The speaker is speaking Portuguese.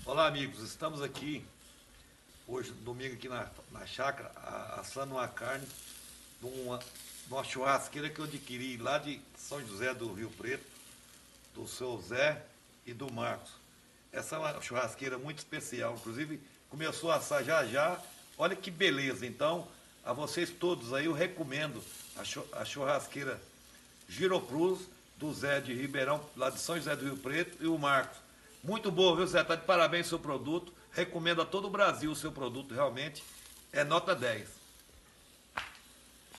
Olá, amigos. Estamos aqui hoje, domingo, aqui na chácara, assando uma carne numa churrasqueira que eu adquiri lá de São José do Rio Preto, do seu Zé e do Marcos. Essa é uma churrasqueira muito especial, inclusive começou a assar já já. Olha que beleza. Então, a vocês todos aí eu recomendo a churrasqueira Giroprus do Zé de Ribeirão, lá de São José do Rio Preto, e o Marcos. Muito boa, viu, Zé? Tá de parabéns o seu produto. Recomendo a todo o Brasil o seu produto, realmente é nota 10.